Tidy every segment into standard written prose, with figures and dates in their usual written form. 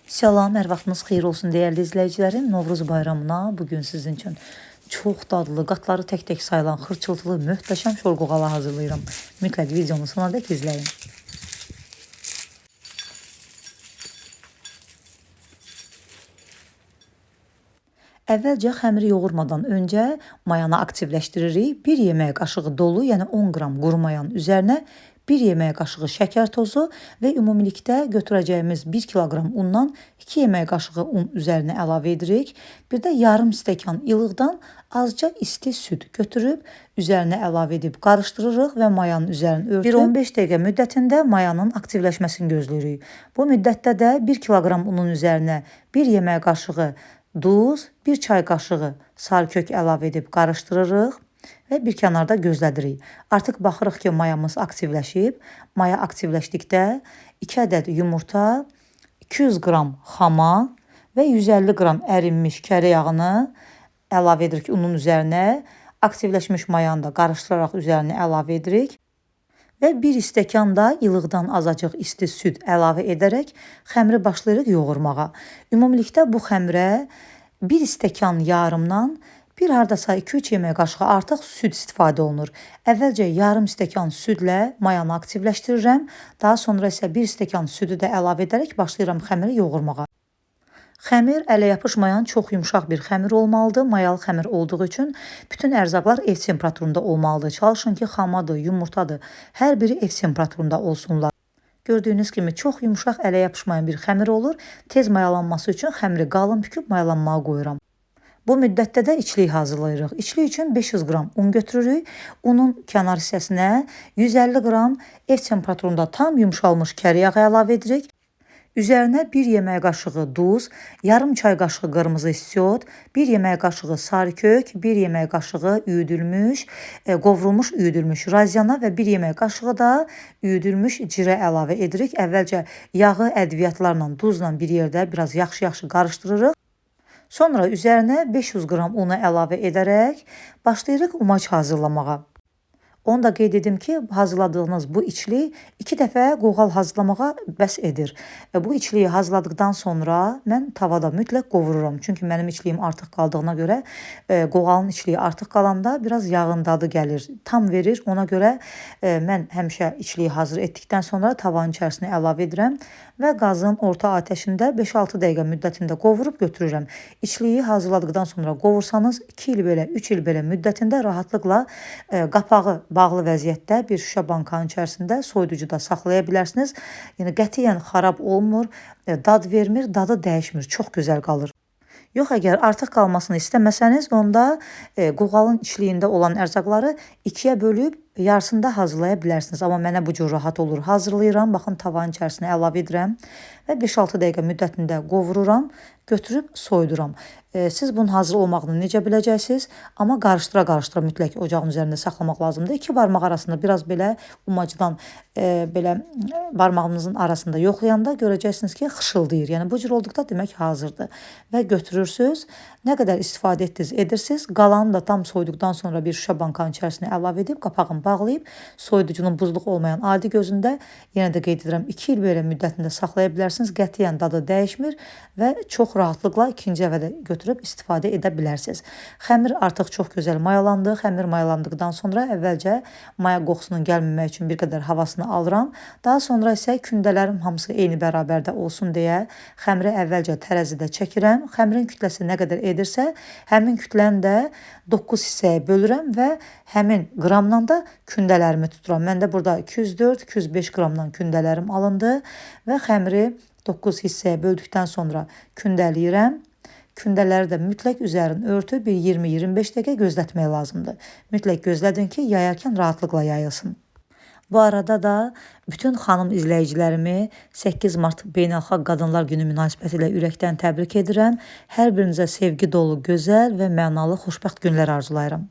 Salam, hər vaxtınız xeyir olsun dəyərli izləyicilərim. Novruz bayramına bugün sizin üçün çox dadlı, qatları tək-tək sayılan xırçıltılı, möhtəşəm şorqoğala hazırlayıram. Mütləq videonu sonadək izləyin. Əvvəlcə xəmiri yoğurmadan öncə mayanı aktivləşdiririk. 1 yemək qaşığı dolu, yəni 10 qram quru mayanın üzərinə 1 yemək qaşığı şəkər tozu və ümumilikdə götürəcəyimiz 1 kiloqram undan 2 yemək qaşığı un üzərinə əlavə edirik. Bir də yarım stəkan ilıqdan azca isti süd götürüb üzərinə əlavə edib qarışdırırıq və mayanın üzərini örtüb 1-15 dəqiqə müddətində mayanın aktivləşməsini gözləyirik. Bu müddətdə də 1 kiloqram unun üzərinə 1 yemək qaşığı duz, 1 çay qaşığı sarı kök əlavə edib qarışdırırıq və bir kənarda gözlədirik. Artıq baxırıq ki, mayamız aktivləşib. Maya aktivləşdikdə 2 ədəd yumurta, 200 qram xama və 150 qram ərinmiş kərə yağını əlavə edirik unun üzərinə. Aktivləşmiş mayanı da qarışdıraraq üzərinə əlavə edirik. Və 1 stəkan da ilıqdan azacıq isti süd əlavə edərək xəmiri başlayırıq yoğurmağa. Ümumilikdə bu xəmirə 1 stəkan yarımdan bir hardasa 2-3 yemək qaşığı artıq süd istifadə olunur. Əvvəlcə yarım stəkan südlə mayanı aktivləşdirirəm. Daha sonra isə 1 stəkan südü də əlavə edərək başlayıram xəmiri yoğurmağa. Xəmir ələ yapışmayan çox yumşaq bir xəmir olmalıdır. Mayalı xəmir olduğu üçün bütün ərzaqlar ev temperaturunda olmalıdır. Çalışın ki, xamadır, yumurtadır, hər biri ev temperaturunda olsunlar. Gördüyünüz kimi çox yumşaq ələ yapışmayan bir xəmir olur. Tez mayalanması üçün xəmiri qalın büküb mayalanmağa qoyuram. Bu müddətdə də içlik hazırlayırıq. İçlik üçün 500 qram un götürürük. Unun kənar hissəsinə 150 qram ev temperaturunda tam yumşalmış kərə yağı əlavə edirik. Üzərinə 1 yemək qaşığı duz, yarım çay qaşığı qırmızı istiot, 1 yemək qaşığı sarı kök, 1 yemək qaşığı qovrulmuş üyüdülmüş raziyana və 1 yemək qaşığı da üyüdülmüş cirə əlavə edirik. Əvvəlcə yağı ədviyyatlarla, duzla bir yerdə biraz yaxşı qarışdırırıq. Sonra üzərinə 500 qram unu əlavə edərək başlayırıq umaç hazırlamağa. Onu da qeyd edim ki, hazırladığınız bu içliyi 2 dəfə qoğal hazırlamağa bəs edir. Bu içliyi hazırladıqdan sonra mən tavada mütləq qovururam. Çünki mənim içliyim artıq qaldığına görə qoğalın içliyi artıq qalanda biraz yağın dadı gəlir, tam verir. Ona görə mən həmişə içliyi hazır etdikdən sonra tavanın içərisinə əlavə edirəm və qazın orta atəşində 5-6 dəqiqə müddətində qovurub götürürəm. İçliyi hazırladıqdan sonra qovursanız 2 il belə, 3 il belə müddətində rahatlıqla qapağı bağlı vəziyyətdə bir şüşə bankanın içərisində soyuducuda saxlaya bilərsiniz. Yəni qətiyyən xarab olmur, dad vermir, dadı dəyişmir, çox gözəl qalır. Yox, əgər artıq qalmasını istəməsəniz, onda qoğalın içliyində olan ərzaqları 2-yə bölüb yarısında hazırlaya bilərsiniz. Amma mənə bu cür rahat olur. Hazırlayıram, baxın tavanın içərisinə əlavə edirəm və 5-6 dəqiqə müddətində qovururam, götürüb soyuduram. Siz bunun hazır olmağını necə biləcəksiniz? Amma qarışdıra-qarışdıra mütləq ocağın üzərində saxlamaq lazımdır. 2 barmaq arasında biraz belə umacdan belə barmağınızın arasında yoxlayanda görəcəksiniz ki, xışıldayır. Yəni bu cür olduqda demək hazırdır. Və götürürsüz, nə qədər istifadə edirsiniz, qalanı da tam soyduqdan sonra bir şüşə bankanın içərisinə əlavə edib qapağını bağlayıb soyuducunun buzluq olmayan adi gözündə yenə də qeyd edirəm 2 il belə müddətində saxlaya bilərsiniz. Qətiyyən dadı dəyişmir və çox rahatlıqla ikinci dəfə də götürüb istifadə edə bilərsiniz. Xəmir artıq çox gözəl mayalandı. Xəmir mayalandıqdan sonra əvvəlcə maya qoxusunun gəlməmək üçün bir qədər havasını alıram. Daha sonra isə kündələrim hamısı eyni bərabərdə olsun deyə xəmiri əvvəlcə tərəzidə çəkirəm. Xəmirin kütləsi nə qədər edirsə, həmin kütləni də 9 hissəyə bölürəm və həmin qramla da kündələrimi tuturam. Məndə burada 204-205 qramdan kündələrim alındı və xəmiri 9 hissəyə böldükdən sonra kündələyirəm. Kündələri də mütləq üzərini örtüb bir 20-25 dəqiqə gözlətmək lazımdır. Mütləq gözlədin ki, yayarkən rahatlıqla yayılsın. Bu arada da bütün xanım izləyicilərimi 8 mart Beynəlxalq Qadınlar Günü münasibətilə ürəkdən təbrik edirəm. Hər birinizə sevgi dolu, gözəl və mənalı, xoşbəxt günlər arzulayıram.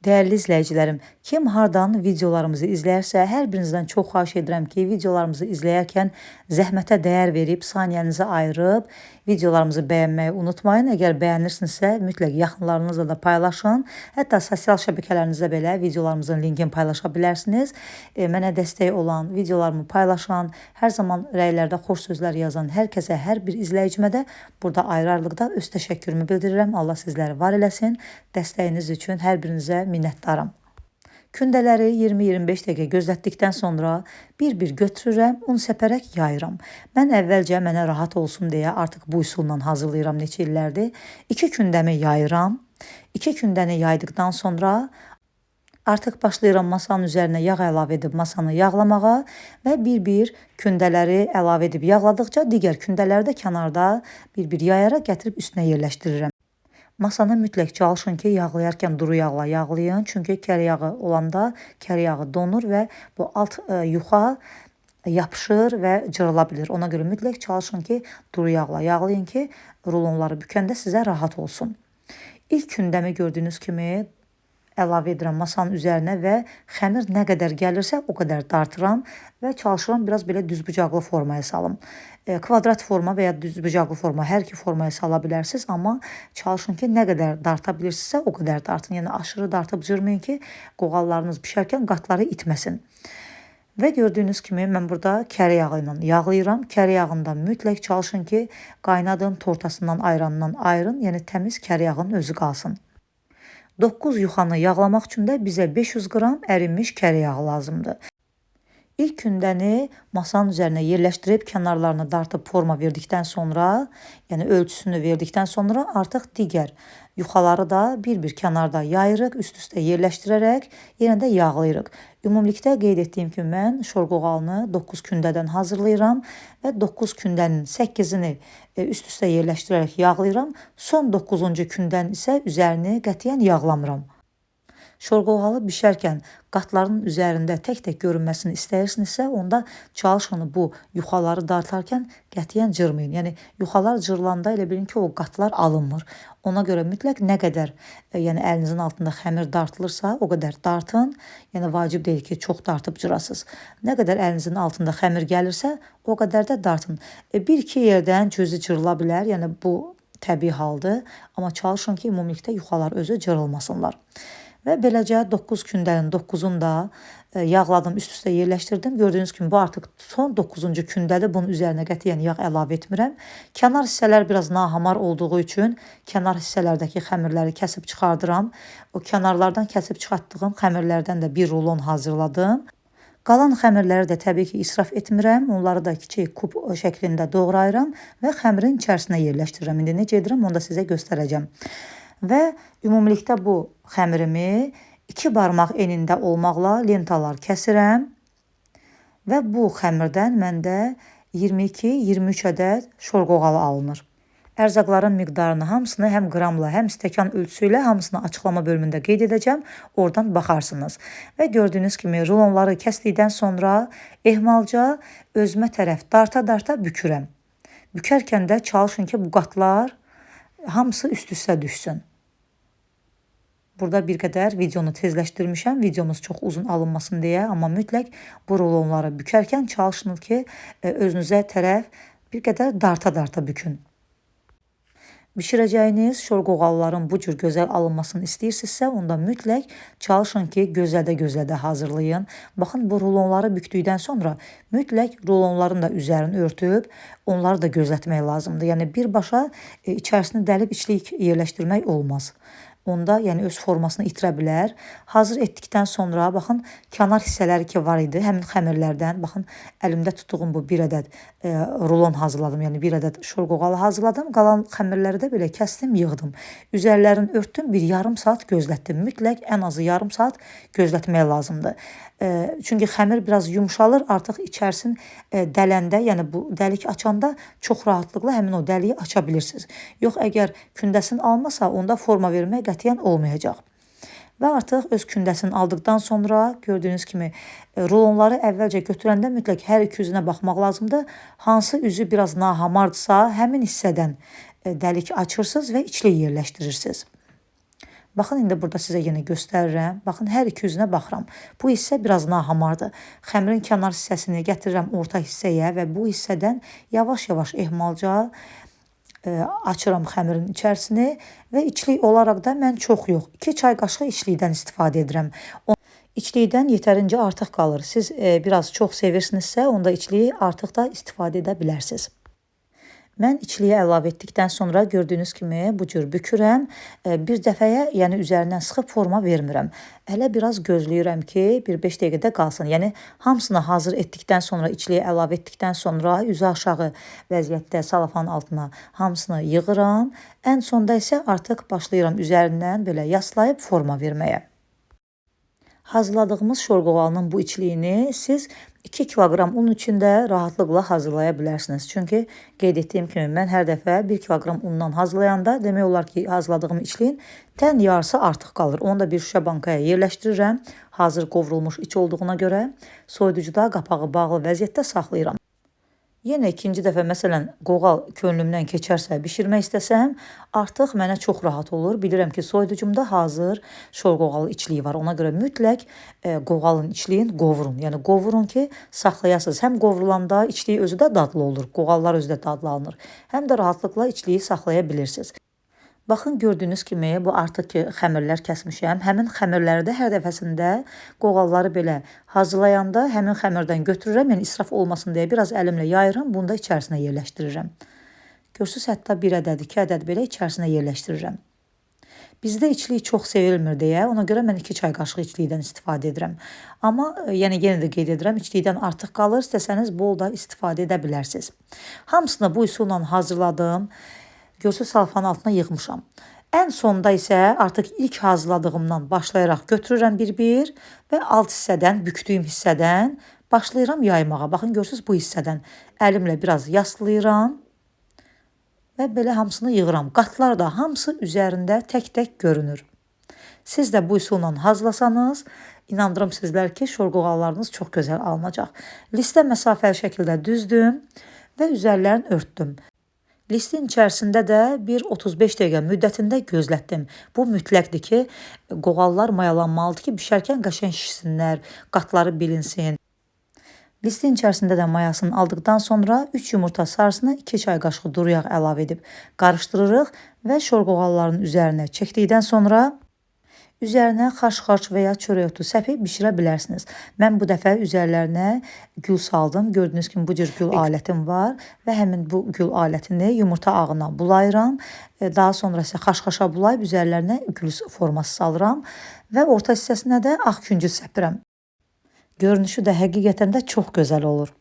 Değerli izləyicilərim, kim hardan videolarımızı izləyərsə, hər birinizdən çox xahiş edirəm ki, videolarımızı izləyərkən zəhmətə dəyər verib, saniyənizi ayırıb, videolarımızı bəyənməyi unutmayın. Əgər bəyənirsinizsə, mütləq yaxınlarınızla da paylaşın. Hətta sosial şəbəkələrinizdə belə videolarımızın linkini paylaşa bilərsiniz. Mənə dəstək olan, videolarımı paylaşan, hər zaman rəylərdə xoş sözlər yazan hər kəsə, hər bir izləyicimə də burada ayrı-ayrılıqda öz təşəkkürümü bildirirəm. Allah sizləri var eləsin. Dəstəyiniz üçün hər birinizə minnətdaram. Kündələri 20-25 dəqiqə gözlətdikdən sonra bir-bir götürürəm, un səpərək yayıram. Mən əvvəlcə mənə rahat olsun deyə artıq bu üsulla hazırlayıram neçə illərdir. 2 kündəmi yayıram. 2 kündəni yaydıqdan sonra artıq başlayıram masanın üzərinə yağ əlavə edib masanı yağlamağa və bir-bir kündələri əlavə edib yağladıqca digər kündələri də kənarda bir-bir yayaraq gətirib üstünə yerləşdirirəm. Masanı mütləq çalışın ki, yağlayarkən duru yağla yağlayın. Çünki kər yağı olanda kər yağı donur və bu alt yuxa yapışır və cırıla bilir. Ona görə mütləq çalışın ki, duru yağla yağlayın ki, rulonları bükəndə sizə rahat olsun. İlk kündəmi gördüyünüz kimi əlavə edirəm masanın üzərinə və xəmir nə qədər gəlirsə o qədər dartıram və çalışıram biraz belə düzbucaqlı formaya salım. Kvadrat forma və ya düzbucaqlı forma, hər iki formaya sala bilərsiniz, amma çalışın ki, nə qədər darta bilirsinizsə o qədər dartın. Yəni aşırı dartıb cırmayın ki, qoğallarınız bişərkən qatları itməsin. Və gördüyünüz kimi mən burada kərə yağı ilə yağlayıram. Kərə yağında mütləq çalışın ki, qaynadın tortasından, ayranından ayırın, yəni təmiz kərə yağının özü qalsın. 9 yuxanı yağlamaq üçün də bizə 500 qram ərinmiş kərə yağı lazımdır. İlk kündəni masanın üzərinə yerləşdirib kənarlarını dartıb forma verdikdən sonra, yəni ölçüsünü verdikdən sonra artıq digər yuxaları da bir-bir kənarda yayırıq, üst-üstə yerləşdirərək yenə də yağlayırıq. Ümumilikdə qeyd etdiyim kimi mən şorqoğalını 9 kündədən hazırlayıram və 9 kündənin 8-ini üst-üstə yerləşdirərək yağlayıram. Son 9-cu kündən isə üzərini qətiyyən yağlamıram. Şorqoğalı bişərkən qatların üzərində tək-tək görünməsini istəyirsinizsə, onda çalışın bu yuxaları dartarkən qətiyyən cırmayın. Yəni yuxalar cırılanda elə bilin ki, o qatlar alınmır. Ona görə mütləq nə qədər, yəni əlinizin altında xəmir dartılırsa, o qədər dartın. Yəni vacib deyil ki, çox dartıb cırasınız. Nə qədər əlinizin altında xəmir gəlirsə, o qədər də dartın. Bir-iki yerdən cüzi cırıla bilər. Yəni bu təbii haldır, amma çalışın ki, ümumilikdə yuxalar özü cırılmasınlar. Və beləcə 9 kündənin 9-unu da yağladım, üst-üstə yerləşdirdim. Gördüyünüz kimi bu artıq son 9-cu kündədir. Bunun üzərinə qətiyyən yağ əlavə etmirəm. Kənar hissələr biraz nahamar olduğu üçün kənar hissələrdəki xəmirləri kəsib çıxardıram. O kənarlardan kəsib çıxartdığım xəmirlərdən də bir rulon hazırladım. Qalan xəmirləri də təbii ki, israf etmirəm. Onları da kiçik kub şəklində doğrayıram və xəmirin içərisinə yerləşdirirəm. İndi necə edirəm, onu da sizə göstərəcəm. Və ümumilikdə bu xəmirimi 2 barmaq enində olmaqla lentalar kəsirəm və bu xəmirdən məndə 22-23 ədəd şorqoğalı alınır. Ərzaqların miqdarını hamısını həm qramla, həm stəkan ölçüsü ilə hamısını açıqlama bölümündə qeyd edəcəm. Oradan baxarsınız. Və gördüyünüz kimi rulonları kəsdikdən sonra ehmalca özümə tərəf darta-darta bükürəm. Bükərkən də çalışın ki, bu qatlar hamısı üst-üstə düşsün. Burada bir qədər videonu tezləşdirmişəm. Videomuz çox uzun alınmasın deyə, amma mütləq bu rulonları bükərkən çalışın ki, özünüzə tərəf bir qədər darta-darta bükün. Bişirəcəyiniz şorqoğalların bu cür gözəl alınmasını istəyirsinizsə, onda mütləq çalışın ki, gözlədə hazırlayın. Baxın, bu rulonları bükdükdən sonra mütləq rulonların da üzərini örtüb, onları da gözlətmək lazımdır. Yəni birbaşa içərisini dəlib içlik yerləşdirmək olmaz. Onda yəni öz formasını itirə bilər. Hazır etdikdən sonra baxın kənar hissələri ki var idi, həmin xəmirlərdən baxın əlimdə tutduğum bu 1 ədəd rulon hazırladım. Yəni 1 ədəd şorqoğalı hazırladım. Qalan xəmirləri də belə kəsdim, yığdım. Üzərlərini örtdüm, bir yarım saat gözlətdim. Mütləq ən azı yarım saat gözlətmək lazımdır. Çünki xəmir biraz yumşalır, artıq içərisini dələndə, yəni bu dəlik açanda çox rahatlıqla həmin o dəliyi aça bilirsiniz. Yox, əgər kündəsini almasa, onda forma vermək qətiyyən olmayacaq. Və artıq öz kündəsini aldıqdan sonra gördüyünüz kimi rulonları əvvəlcə götürəndə mütləq hər iki üzünə baxmaq lazımdır. Hansı üzü biraz nahamardsa, həmin hissədən dəlik açırsınız və içli yerləşdirirsiniz. Baxın, indi burada sizə yenə göstərirəm. Baxın, hər iki üzünə baxıram. Bu hissə biraz nahamardır. Xəmirin kənar hissəsini gətirirəm orta hissəyə və bu hissədən yavaş-yavaş ehmalca açıram xəmirin içərisini və içlik olaraq da mən çox yox, 2 çay qaşığı içlikdən istifadə edirəm. İçlikdən yetərincə artıq qalır. Siz biraz çox sevirsinizsə, onda içliyi artıq da istifadə edə bilərsiniz. Mən içliyi əlavə etdikdən sonra gördüyünüz kimi bu cür bükürəm. Bir dəfəyə, yəni üzərindən sıxıb forma vermirəm. Hələ biraz gözləyirəm ki, bir 5 dəqiqədə qalsın. Yəni hamısını hazır etdikdən sonra, içliyi əlavə etdikdən sonra üzü aşağı vəziyyətdə salafanın altına hamısını yığıram. Ən sonda isə artıq başlayıram üzərindən belə yaslayıb forma verməyə. Hazırladığımız şorqovalının bu içliyini siz 2 kiloqram un içində rahatlıqla hazırlaya bilərsiniz. Çünki qeyd etdiyim kimi mən hər dəfə 1 kiloqram undan hazırlayanda demək olar ki, hazırladığım içliyin tən yarısı artıq qalır. Onu da bir şüşə bankaya yerləşdirirəm. Hazır qovrulmuş iç olduğuna görə soyuducuda qapağı bağlı vəziyyətdə saxlayıram. Yenə ikinci dəfə məsələn qoğal könlümdən keçərsə, bişirmək istəsəm, artıq mənə çox rahat olur. Bilirəm ki, soyuducumda hazır şorqoğalı içliyi var. Ona görə mütləq qoğalın içliyin qovurun. Yəni qovurun ki, saxlayasınız. Həm qovrulanda içliyi özü də dadlı olur. Qoğallar özü də dadlanır. Həm də rahatlıqla içliyi saxlaya bilirsiniz. Baxın, gördüyünüz kimi bu artıq ki xəmirlər kəsmişəm. Həmin xəmirləri də hər dəfəsində qoğalları belə hazırlayanda həmin xəmirdən götürürəm. Yəni israf olmasın deyə biraz əlimlə yayıram, bunu da içərisinə yerləşdirirəm. Görürsüz, hətta 1 ədəd, 2 ədəd belə içərisinə yerləşdirirəm. Bizdə içlik çox sevilmir deyə, ona görə mən 2 çay qaşığı içlikdən istifadə edirəm. Amma yəni yenə də qeyd edirəm, içlikdən artıq qalır, istəsəniz bol da istifadə edə bilərsiniz. Hamısını bu üsulla hazırladım. Görürsüz, salafanın altına yığmışam. Ən sonda isə artıq ilk hazırladığımdan başlayaraq götürürəm bir-bir və alt hissədən, bükdüyüm hissədən başlayıram yaymağa. Baxın, görürsüz, bu hissədən əlimlə biraz yaslayıram və belə hamısını yığıram. Qatlar da hamısı üzərində tək-tək görünür. Siz də bu üsulla hazırlasanız, inandırım sizlər ki, şorqoğallarınız çox gözəl alınacaq. Listə məsafəli şəkildə düzdüm və üzərlərini örtdüm. Listin içərisində də bir 35 dəqiqə müddətində gözlətdim. Bu mütləqdir ki, qoğallar mayalanmalıdır ki, bişərkən qəşəng şişsinlər, qatları bilinsin. Listin içərisində də mayasını aldıqdan sonra 3 yumurta sarısını 2 çay qaşığı duru yağ əlavə edib qarışdırırıq və şorqoğalların üzərinə çəkdikdən sonra üzərinə xaş-xaş və ya çörək otu səpib bişirə bilərsiniz. Mən bu dəfə üzərlərinə gül saldım. Gördüyünüz kimi bu cür gül alətim var və həmin bu gül alətini yumurta ağına bulayıram. Daha sonra isə xaş-xaşa bulayıb üzərlərinə gül forması salıram və orta hissəsinə də ağ küncü səpirəm. Görünüşü də həqiqətən də çox gözəl olur.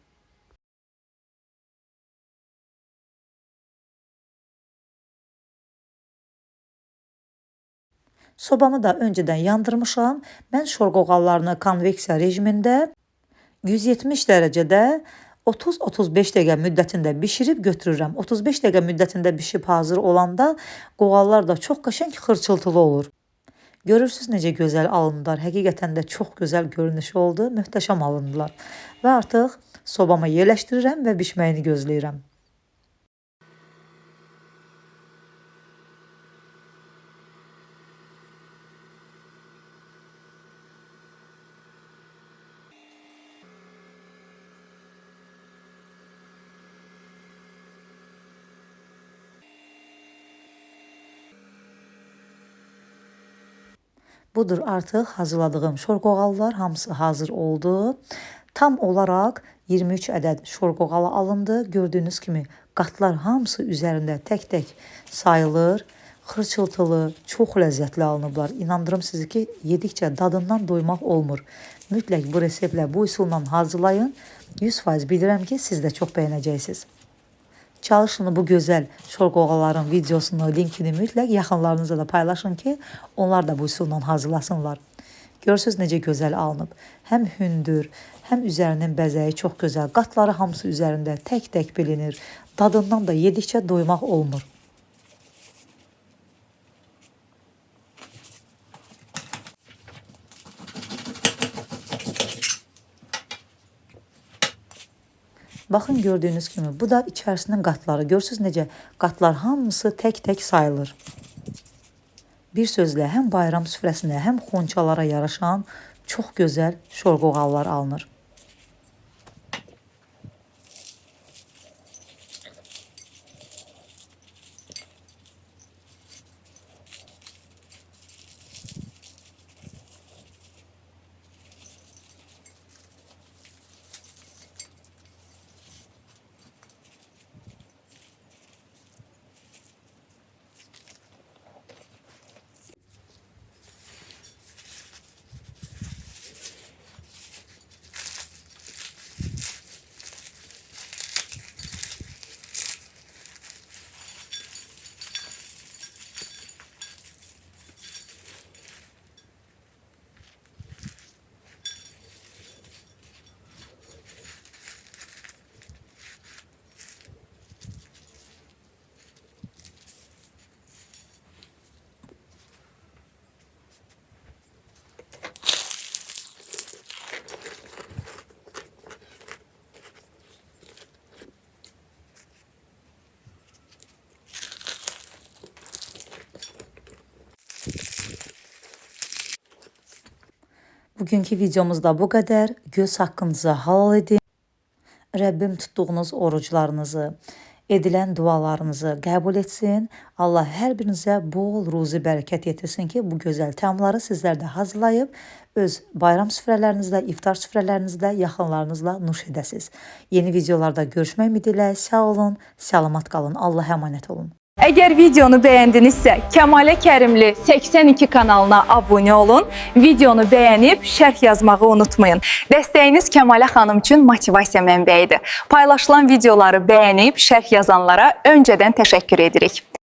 Sobamı da öncədən yandırmışam. Mən şorqoğallarını konveksiya rejimində 170 dərəcədə 30-35 dəqiqə müddətində bişirib götürürəm. 35 dəqiqə müddətində bişib hazır olanda qoğallar da çox qəşəng xırçıltılı olur. Görürsüz necə gözəl alındılar. Həqiqətən də çox gözəl görünüşü oldu. Möhtəşəm alındılar. Və artıq sobama yerləşdirirəm və bişməyini gözləyirəm. Budur, artıq hazırladığım şorqoğallar hamısı hazır oldu. Tam olaraq 23 ədəd şorqoğalı alındı. Gördüyünüz kimi qatlar hamısı üzərində tək-tək sayılır. Xırçıltılı, çox ləzzətli alınıblar. İnandırım sizi ki, yedikcə dadından doymaq olmur. Mütləq bu reseptlə, bu üsulla hazırlayın. 100% bilirəm ki, siz də çox bəyənəcəksiniz. Çalışın bu gözəl şorqoğaların videosunu, linkini mütləq yaxınlarınızla da paylaşın ki, onlar da bu üsulla hazırlasınlar. Görürsünüz necə gözəl alınıb. Həm hündür, həm üzərinin bəzəyi çox gözəl. Qatları hamısı üzərində tək-tək bilinir. Dadından da yedikcə doymaq olmur. Baxın, gördüyünüz kimi bu da içərisinin qatları. Görürsünüz necə qatlar hamısı tək-tək sayılır. Bir sözlə həm bayram süfrəsinə, həm xonçalara yaraşan çox gözəl şorqoğallar alınır. Bugünkü videomuzda bu qədər. Göz haqqınızı halal edin. Rəbbim tutduğunuz oruclarınızı, edilən dualarınızı qəbul etsin. Allah hər birinizə bol ruzi bərəkət yetirsin ki, bu gözəl təamları sizlər də hazırlayıb öz bayram süfrələrinizdə, iftar süfrələrinizdə yaxınlarınızla nuş edəsiniz. Yeni videolarda görüşmək ümidi ilə sağ olun, salamat qalın, Allah'a əmanət olun. Əgər videonu bəyəndinizsə, Kəmalə Kərimli 82 kanalına abunə olun, videonu bəyənib şərh yazmağı unutmayın. Dəstəyiniz Kəmalə xanım üçün motivasiya mənbəyidir. Paylaşılan videoları bəyənib şərh yazanlara öncədən təşəkkür edirik.